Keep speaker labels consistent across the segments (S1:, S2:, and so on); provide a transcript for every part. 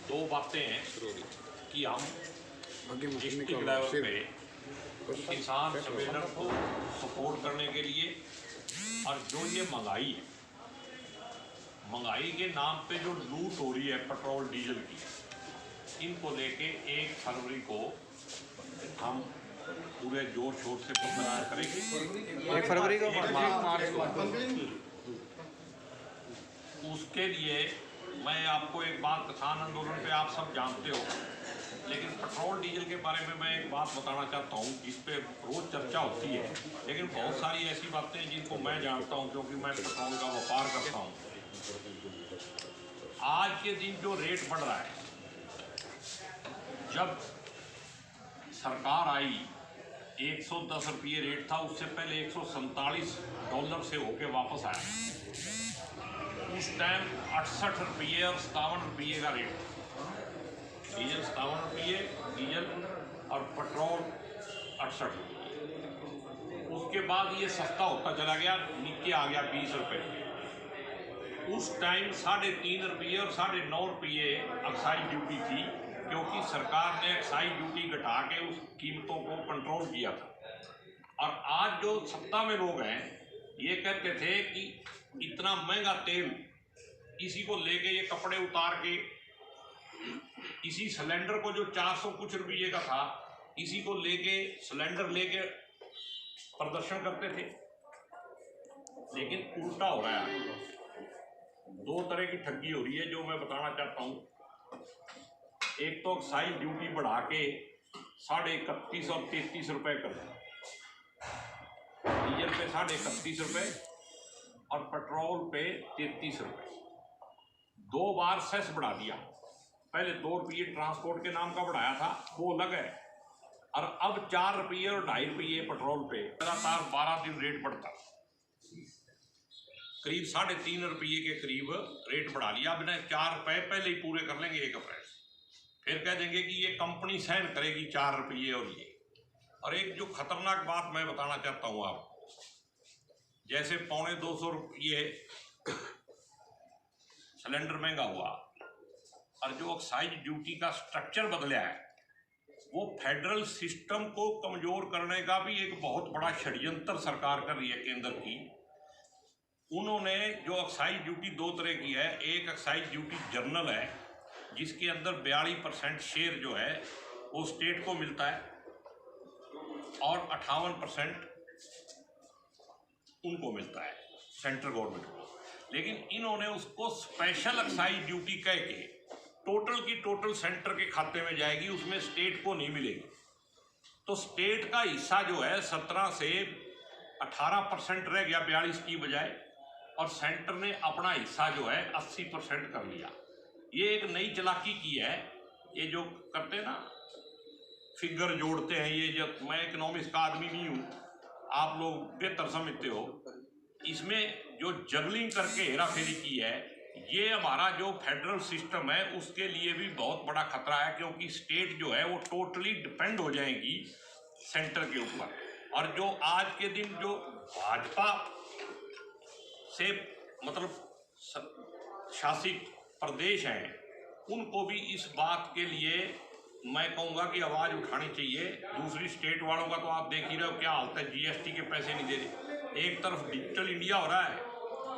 S1: दो बातें हैं कि हम डिस्ट्रिक्ट लेवल पे किसान सम्मेलन को सपोर्ट करने के लिए, और जो ये महंगाई के नाम पे जो लूट हो रही है पेट्रोल डीजल की, इनको लेके 1 फरवरी को हम पूरे जोर शोर से प्रचार करेंगे।
S2: 1 फरवरी को
S1: उसके लिए मैं आपको एक बात, किसान आंदोलन पे आप सब जानते हो, लेकिन पेट्रोल डीजल के बारे में मैं एक बात बताना चाहता हूँ जिस पे रोज़ चर्चा होती है, लेकिन बहुत सारी ऐसी बातें जिनको मैं जानता हूँ क्योंकि मैं पेट्रोल का व्यापार करता हूँ। आज के दिन जो रेट बढ़ रहा है, जब सरकार आई 110 रुपये रेट था, उससे पहले $147 से होके वापस आया। उस टाइम 68 रुपये और 57 रुपये का रेट, डीजल 57 रुपये डीजल और पेट्रोल 68 रुपये। उसके बाद ये सस्ता होता चला गया, नीचे आ गया 20 रुपये। उस टाइम 3.5 रुपये और 9.5 रुपये एक्साइज ड्यूटी थी, क्योंकि सरकार ने एक्साइज ड्यूटी घटा के उस कीमतों को कंट्रोल किया था। और आज जो सत्ता में लोग हैं, ये कहते थे कि इतना महंगा तेल, इसी को लेके ये कपड़े उतार के, इसी सिलेंडर को जो 400 कुछ रुपये का था, इसी को लेके सिलेंडर लेके प्रदर्शन करते थे। लेकिन उल्टा हो रहा है, 2 तरह की ठगी हो रही है जो मैं बताना चाहता हूँ। एक तो एक्साइज ड्यूटी बढ़ा के 31.5 और 33 रुपये कर दिया, डीजल पे 31.5 रुपये और पेट्रोल पे 33 रुपये। 2 बार सेस बढ़ा दिया। पहले 2 रुपये ट्रांसपोर्ट के नाम का बढ़ाया था, वो अलग है, और अब 4 रुपये और 2.5 रुपये पेट्रोल पे लगातार 12 दिन रेट बढ़ता, करीब 3.5 रुपये के करीब रेट बढ़ा लिया। अब इन्हें 4 रुपये पहले ही पूरे कर लेंगे 1 अप्रैल, फिर कह देंगे कि ये कंपनी सहन करेगी 4 रुपये और ये। और एक जो खतरनाक बात मैं बताना चाहता हूँ आपको, जैसे 250 रुपये सिलेंडर महंगा हुआ, और जो एक्साइज ड्यूटी का स्ट्रक्चर बदला है, वो फेडरल सिस्टम को कमजोर करने का भी एक बहुत बड़ा षड्यंत्र सरकार कर रही है केंद्र की। उन्होंने जो एक्साइज ड्यूटी 2 तरह की है, एक एक्साइज ड्यूटी जनरल है, जिसके अंदर 42% शेयर जो है वो स्टेट को मिलता है और 58% उनको मिलता है, सेंट्रल गवर्नमेंट को। लेकिन इन्होंने उसको स्पेशल एक्साइज ड्यूटी कह के टोटल की टोटल सेंटर के खाते में जाएगी, उसमें स्टेट को नहीं मिलेगी। तो स्टेट का हिस्सा जो है 17 से 18% रह गया 42 की बजाय, और सेंटर ने अपना हिस्सा जो है 80% कर लिया। ये एक नई चालाकी की है, ये जो करते हैं ना, फिगर जोड़ते हैं, ये जब, मैं इकोनॉमिक्स का आदमी नहीं हूँ, आप लोग बेहतर समझते हो, इसमें जो जगलिंग करके हेरा फेरी की है, ये हमारा जो फेडरल सिस्टम है उसके लिए भी बहुत बड़ा खतरा है, क्योंकि स्टेट जो है वो टोटली डिपेंड हो जाएगी सेंटर के ऊपर। और जो आज के दिन जो भाजपा से मतलब शासित प्रदेश हैं, उनको भी इस बात के लिए मैं कहूँगा कि आवाज़ उठानी चाहिए। दूसरी स्टेट वालों का तो आप देख ही रहे हो क्या हालत है, जीएसटी के पैसे नहीं दे रहे। एक तरफ डिजिटल इंडिया हो रहा है,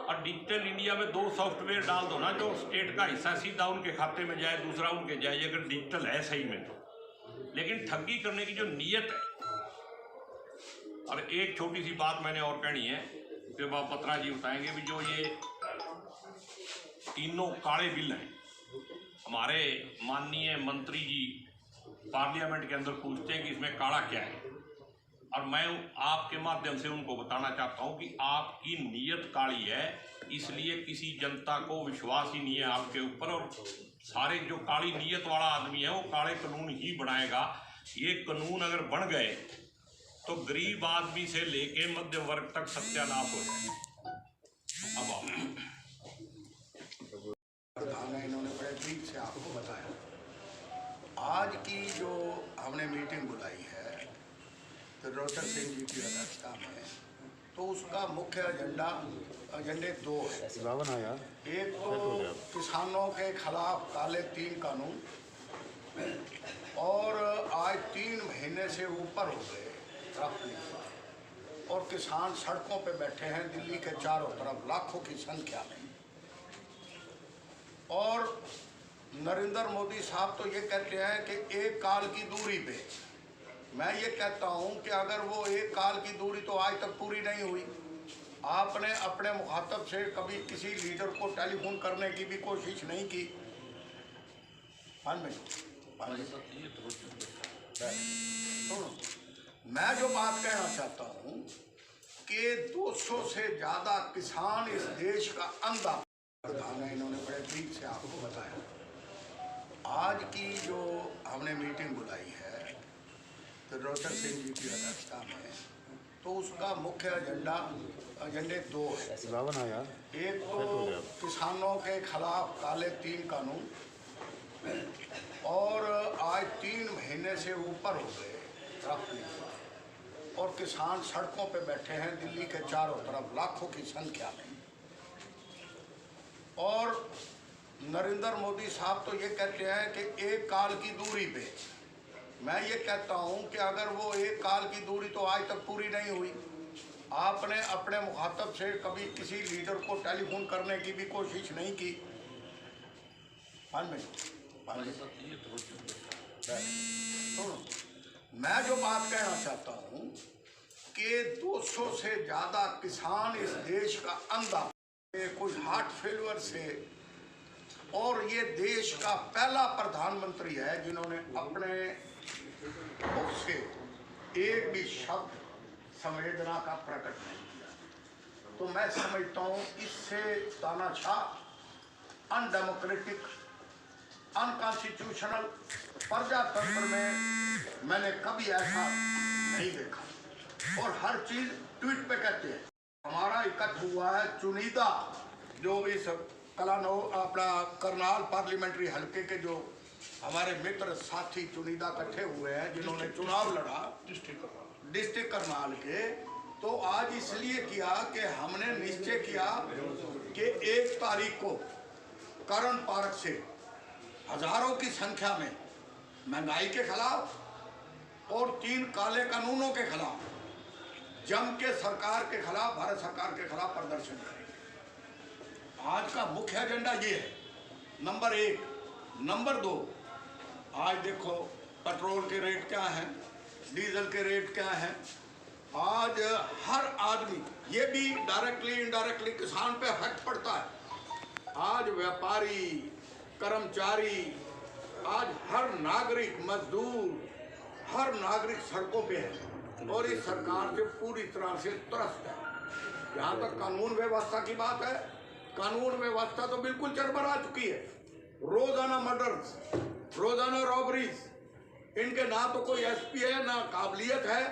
S1: और डिजिटल इंडिया में 2 सॉफ्टवेयर डाल दो ना, जो स्टेट का हिस्सा सीधा उनके खाते में जाए, दूसरा उनके जाए, अगर डिजिटल है सही में तो। लेकिन ठगी करने की जो नीयत है। और एक छोटी सी बात मैंने और कहनी है, फिर बाप पत्रा जी बताएंगे भी, जो ये तीनों काले बिल हैं, हमारे माननीय मंत्री जी पार्लियामेंट के अंदर पूछते हैं कि इसमें काला क्या है, और मैं आपके माध्यम से उनको बताना चाहता हूं कि आपकी नीयत काली है, इसलिए किसी जनता को विश्वास ही नहीं है आपके ऊपर। और सारे जो काली नीयत वाला आदमी है वो काले कानून ही बनाएगा। ये कानून अगर बन गए तो गरीब आदमी से लेके मध्यम वर्ग तक सत्यानाश हो जाए। अब
S3: इन्होंने बड़े ठीक से आपको बताया। आज की जो हमने मीटिंग बुलाई है, तो डॉक्टर सिंह जी की अध्यक्षता में तो उसका मुख्य एजेंडे दो है। एक तो किसानों के खिलाफ काले 3 कानून, और आज 3 महीने से ऊपर हो गए roughly, और किसान सड़कों पे बैठे हैं दिल्ली के चारों तरफ लाखों की संख्या में। और नरेंद्र मोदी साहब तो ये कहते हैं कि एक काल की दूरी पे। मैं ये कहता हूँ कि अगर वो एक काल की दूरी तो आज तक पूरी नहीं हुई। आपने अपने मुखातब से कभी किसी लीडर को टेलीफोन करने की भी कोशिश नहीं की। मैं जो बात कहना चाहता हूँ कि 200 से ज़्यादा किसान इस देश का अंधा प्रधान है। इन्होंने बड़े ठीक से आपको बताया। आज की जो हमने मीटिंग बुलाई है त्रिलोचन सिंह जी की अध्यक्षता में, तो उसका मुख्य एजेंडे 2 है। एक तो किसानों के खिलाफ काले 3 कानून, और आज 3 महीने से ऊपर हो गए roughly, और किसान सड़कों पे बैठे हैं दिल्ली के चारों तरफ लाखों की संख्या में। और नरेंद्र मोदी साहब तो ये कहते हैं कि एक काल की दूरी पे। मैं ये कहता हूँ कि अगर वो एक काल की दूरी तो आज तक पूरी नहीं हुई। आपने अपने मुखातब से कभी किसी लीडर को टेलीफोन करने की भी कोशिश नहीं की। मैं जो बात कहना चाहता हूँ कि 200 से ज़्यादा किसान इस देश का अंधा, कुछ हार्ट फेलियर से, और ये देश का पहला प्रधानमंत्री है जिन्होंने अपने मुख से एक भी शब्द संवेदना का प्रकट नहीं किया। तो मैं समझता हूँ इससे तानाशाह, अनडेमोक्रेटिक, अनकॉन्स्टिट्यूशनल प्रजातंत्र में मैंने कभी ऐसा नहीं देखा। और हर चीज ट्वीट पे कहते हैं। हमारा इकट्ठ हुआ है चुनिंदा, जो इस अपना करनाल पार्लियामेंट्री हलके के जो हमारे मित्र साथी चुनिंदा इकट्ठे हुए हैं जिन्होंने चुनाव लड़ा डिस्ट्रिक्ट करनाल के। तो आज इसलिए किया कि हमने निश्चय किया कि 1 तारीख को करण पार्क से हजारों की संख्या में महंगाई के खिलाफ और 3 काले कानूनों के खिलाफ जम के सरकार के खिलाफ, भारत सरकार के खिलाफ प्रदर्शन करेंगे। आज का मुख्य एजेंडा ये है, नंबर 1। नंबर 2, आज देखो पेट्रोल के रेट क्या हैं, डीजल के रेट क्या हैं। आज हर आदमी, ये भी डायरेक्टली इनडायरेक्टली किसान पे इफेक्ट पड़ता है। आज व्यापारी, कर्मचारी, आज हर नागरिक, मजदूर, हर नागरिक सड़कों पे है और इस सरकार से पूरी तरह से त्रस्त है। जहाँ तक कानून व्यवस्था की बात है, कानून व्यवस्था तो बिल्कुल चरमरा चुकी है। रोजाना मर्डर्स, रोजाना रॉबरीज, इनके ना तो कोई एसपी है, ना काबिलियत है,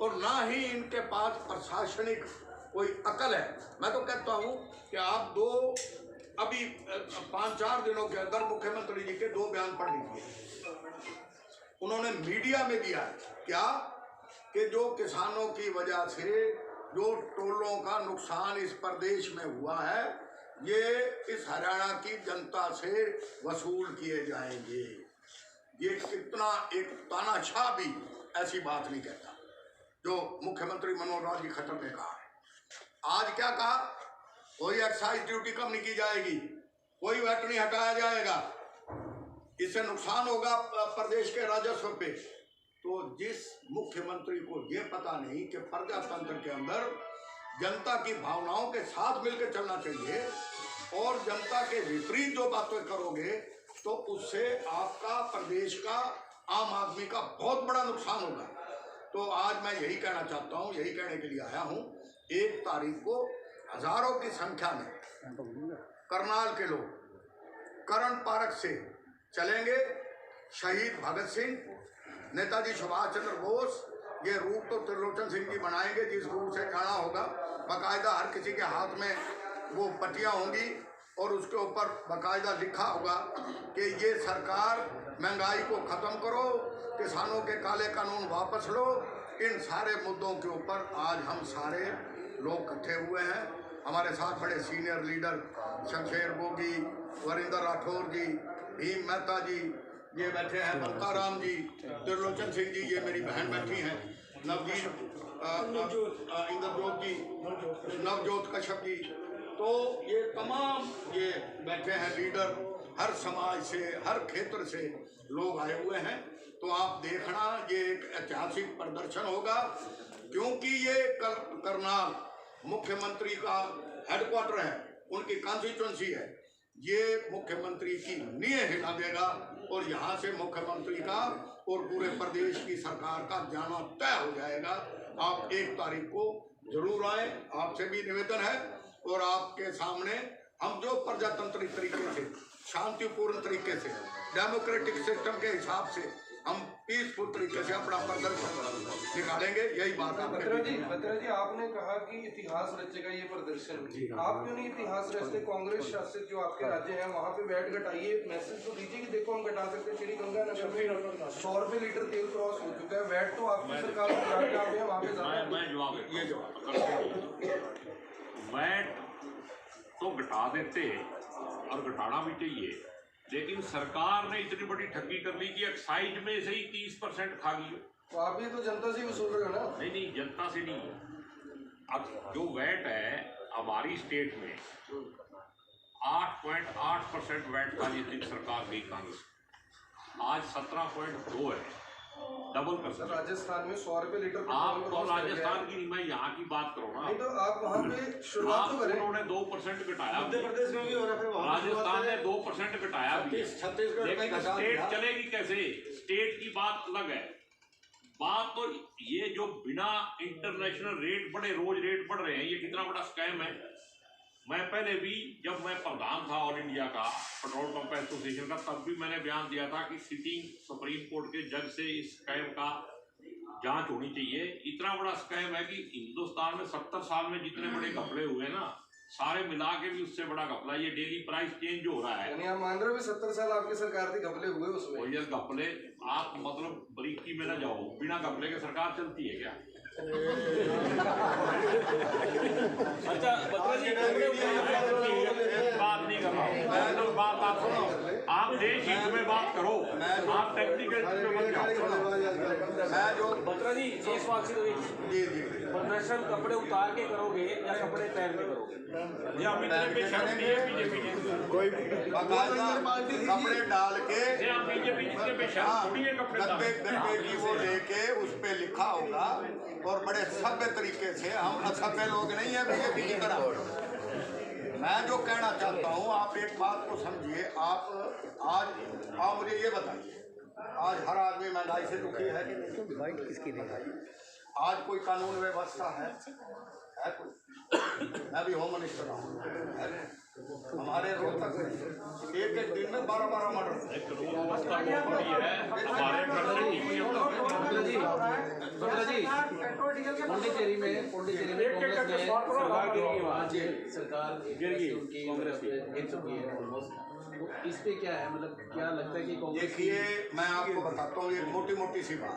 S3: और ना ही इनके पास प्रशासनिक कोई अकल है। मैं तो कहता हूँ कि आप अभी 5-4 दिनों के अंदर मुख्यमंत्री जी के 2 बयान पढ़ लीजिए। उन्होंने मीडिया में दिया है क्या कि जो किसानों की वजह से जो टोलों का नुकसान इस प्रदेश में हुआ है, ये इस हरियाणा की जनता से वसूल किए जाएंगे। ये कितना एक तानाशाह भी ऐसी बात नहीं कहता जो मुख्यमंत्री मनोहर लाल जी खट्टर ने कहा है। आज क्या कहा? कोई एक्साइज ड्यूटी कम नहीं की जाएगी, कोई वैट नहीं हटाया जाएगा, इससे नुकसान होगा प्रदेश के राजस्व पे। तो जिस मुख्यमंत्री को ये पता नहीं कि प्रजातंत्र के अंदर जनता की भावनाओं के साथ मिलकर चलना चाहिए और जनता के विपरीत जो बातें करोगे तो उससे आपका, प्रदेश का, आम आदमी का बहुत बड़ा नुकसान होगा। तो आज मैं यही कहना चाहता हूँ, यही कहने के लिए आया हूँ। 1 तारीख को हजारों की संख्या में करनाल के लोग करण पार्क से चलेंगे। शहीद भगत सिंह, नेताजी सुभाष चंद्र बोस, ये रूट तो त्रिलोचन सिंह जी बनाएंगे। जिस रूट से जाना होगा बाकायदा हर किसी के हाथ में वो पट्टियाँ होंगी और उसके ऊपर बाकायदा लिखा होगा कि ये सरकार महंगाई को ख़त्म करो, किसानों के काले कानून वापस लो। इन सारे मुद्दों के ऊपर आज हम सारे लोग इकट्ठे हुए हैं। हमारे साथ बड़े सीनियर लीडर शमशेर गोगी, वरिंदर राठौर जी, भीम मेहता जी, ये बैठे हैं बलताराम जी, त्रिलोचन सिंह जी, ये मेरी बहन बैठी हैं, नवजीत इंद्रजोत जी, नवजोत कश्यप जी। तो ये तमाम ये बैठे हैं लीडर, हर समाज से, हर क्षेत्र से लोग आए हुए हैं। तो आप देखना, ये एक ऐतिहासिक प्रदर्शन होगा, क्योंकि ये करनाल मुख्यमंत्री का हेडक्वार्टर है, उनकी कॉन्स्टिट्यूंसी है। ये मुख्यमंत्री की नींव हिला देगा और यहाँ से मुख्यमंत्री का और पूरे प्रदेश की सरकार का जाना तय हो जाएगा। आप 1 तारीख को जरूर आए, आपसे भी निवेदन है। और आपके सामने हम जो प्रजातांत्रिक तरीके से, शांतिपूर्ण तरीके से, डेमोक्रेटिक सिस्टम के हिसाब से हम पीसफुल तरीके से अपना प्रदर्शन निकालेंगे। यही बात है।
S2: बत्रा जी, आपने कहा कि इतिहास रचेगा ये प्रदर्शन, आप क्यों नहीं इतिहास रचते? कांग्रेस शासित जो आपके राज्य हैं वहाँ पे वैट घटाइए, मैसेज तो दीजिए कि देखो हम घटा सकते हैं। श्री गंगानगर में 100 रुपये लीटर तेल क्रॉस हो चुका है, वैट तो आपकी सरकार वहाँ पे
S1: वैट तो घटा देते और घटाना भी चाहिए, लेकिन सरकार ने इतनी बड़ी ठगी कर ली कि एक्साइज में से ही 30% खा गई।
S2: तो आप भी तो जनता से वसूल रहे हो ना?
S1: नहीं, जनता से नहीं। अब जो वैट है हमारी स्टेट में 8.8% वैट खा ली थी सरकार गई कांग्रेस, आज 17.2 है, डबल कर सकते।
S2: राजस्थान में 100 रुपये लीटर।
S1: आप तो राजस्थान की नहीं, मैं यहाँ की बात करो ना।
S2: नहीं तो आप वहाँ पे शुरुआत तो करें।
S1: उन्होंने 2% घटाया,
S4: मध्य प्रदेश में भी हो रहा है,
S1: राजस्थान ने 2% घटाया भी, लेकिन स्टेट चलेगी कैसे? स्टेट की बात अलग है। बात तो ये जो बिना इंटरनेशनल रेट बढ़े, रोज रेट बढ़ रहे हैं, ये कितना बड़ा स्कैम है। मैं पहले भी, जब मैं प्रधान था ऑल इंडिया का पेट्रोल पंप एसोसिएशन का, तब भी मैंने बयान दिया था कि सिटिंग सुप्रीम कोर्ट के जज से इस स्कैम का जांच होनी चाहिए। इतना बड़ा स्कैम है कि हिंदुस्तान में 70 साल में जितने बड़े घपले हुए ना, सारे मिला के भी उससे बड़ा घपला ये डेली प्राइस चेंज हो रहा है।
S2: आप मान रहे हो 70 साल आपकी सरकार के घपले हुए उसमें?
S1: ये घपले आप मतलब बरीकी में ना जाओ, बिना घपले के सरकार चलती है क्या?
S4: अच्छा बत्रा जी,
S1: बात नहीं कर रहा हूँ, बात आप सुनो, आप देश हित में बात करो, आप टेक्निकल में मत जाओ।
S4: बत्रा जी, प्रदर्शन कपड़े उतार के करोगे या कपड़े पहन के करोगे?
S1: ये अमित ने बेशर्म नहीं है, बीजेपी
S3: कोई कपड़े डाल के,
S1: बीजेपी जिसके बेशर्म थोड़ी है कपड़े
S3: गद्दे की वो लेके उस पे लिखा होगा, और बड़े सभ्य तरीके से, हम असभ्य लोग नहीं है बीजेपी की तरह। मैं जो कहना चाहता हूँ, आप एक बात को समझिए। आप मुझे ये बताइए, आज हर आदमी महंगाई से दुखी है कि नहीं? किसकी दिखाई? आज कोई कानून व्यवस्था है कोई? मैं भी होम मिनिस्टर हूँ। हमारे रोहतक में एक दिन में 12 मर्डर।
S4: पौंडीचेरी में कांग्रेस ने सरकार गिर गई, उनकी कांग्रेस गिर चुकी है ऑलमोस्ट। तो इस पे क्या है, मतलब क्या लगता है कि कांग्रेस?
S3: देखिए, मैं आपको बताता हूँ एक मोटी सी बात।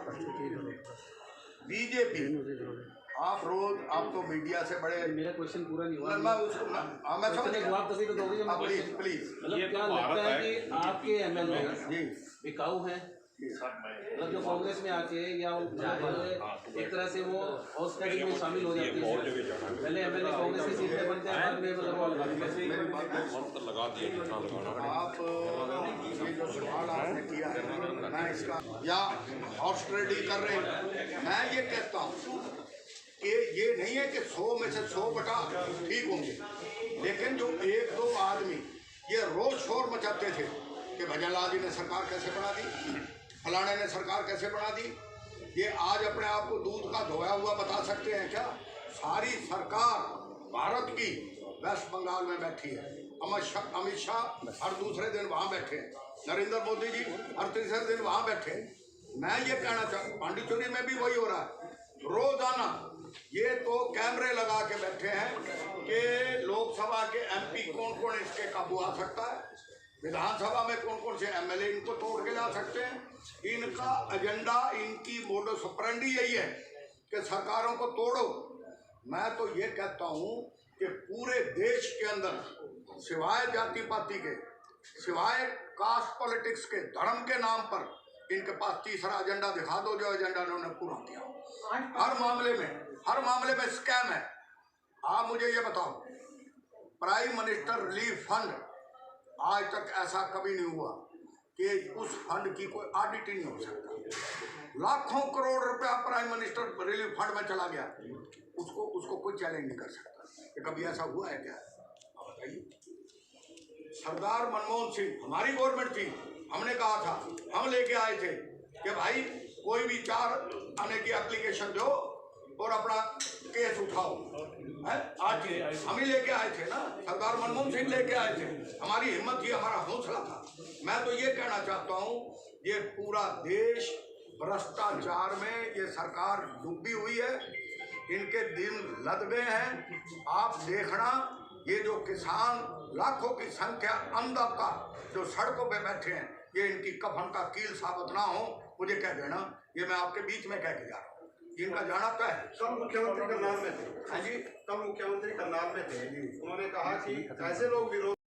S3: बीजेपी, आप तो मीडिया से बड़े,
S4: मेरा क्वेश्चन पूरा नहीं हुआ।
S3: मैं समझ
S4: जवाब तभी तो दोगे जब
S3: प्लीज।
S4: मतलब क्या लगता है कि आपके एमएलए बिकाऊ हैं? मतलब जो कांग्रेस में आके या एक तरह से वो हाउस कैबिनेट में शामिल हो जाती है, पहले एमएलए कांग्रेस की सीट पे बनते हैं, बाद में मतलब
S1: लगा दिया।
S3: आप ये जो सवाल आपने किया है, मैं इसका या हॉर्स ट्रेडिंग कर रहे हैं, मैं ये कहता हूँ कि ये नहीं है कि 100 में से 100 बटा ठीक होंगे, लेकिन जो 1-2 आदमी ये रोज शोर मचाते थे कि भजनलाल जी ने सरकार कैसे बना दी, फलाने ने सरकार कैसे बना दी, ये आज अपने आप को दूध का धोया हुआ बता सकते हैं क्या? सारी सरकार भारत की वेस्ट बंगाल में बैठी है। अमित शाह हर दूसरे दिन वहाँ बैठे हैं, नरेंद्र मोदी जी हर तीसरे दिन वहाँ बैठे हैं। मैं ये कहना चाहता, पांडिचेरी में भी वही हो रहा है रोजाना। ये तो कैमरे लगा के बैठे हैं कि लोकसभा के एमपी कौन कौन इसके काबू आ सकता है, विधानसभा में कौन कौन से एमएलए इनको तोड़ के ला सकते हैं। इनका एजेंडा, इनकी मोडस ऑपरेंडी यही है कि सरकारों को तोड़ो मैं तो ये कहता हूँ कि पूरे देश के अंदर सिवाय जाति पाति के, सिवाय कास्ट पॉलिटिक्स के, धर्म के नाम पर इनके पास तीसरा एजेंडा दिखा दो जो एजेंडा इन्होंने पूरा किया। हर मामले में स्कैम है। आप मुझे ये बताओ, प्राइम मिनिस्टर रिलीफ फंड, आज तक ऐसा कभी नहीं हुआ कि उस फंड की कोई ऑडिट ही नहीं हो सकता। लाखों करोड़ रुपया प्राइम मिनिस्टर रिलीफ फंड में चला गया, उसको कोई चैलेंज नहीं कर सकता। कि कभी ऐसा हुआ है क्या? आप बताइए। सरदार मनमोहन सिंह, हमारी गवर्नमेंट थी, हमने कहा था, हम लेके आए थे कि भाई कोई भी 4 आने की एप्लीकेशन दो और अपना केस उठाओ, है? आज हम ही लेके आए थे ना, सरदार मनमोहन सिंह लेके आए थे। हमारी हिम्मत थी, हमारा हौसला था। मैं तो ये कहना चाहता हूँ, ये पूरा देश भ्रष्टाचार में, ये सरकार डूबी हुई है, इनके दिन लद गए हैं। आप देखना, ये जो किसान लाखों की संख्या अंधा जो सड़कों पे बैठे हैं, ये इनकी कफन का कील साबित ना हो, मुझे कह देना। ये मैं आपके बीच में कह के जा रहा हूँ, इनका जाना तय है।
S5: कल मुख्यमंत्री करनाल में थे।
S3: हाँ जी,
S5: कल मुख्यमंत्री करनाल में थे, उन्होंने कहा कि ऐसे लोग विरोध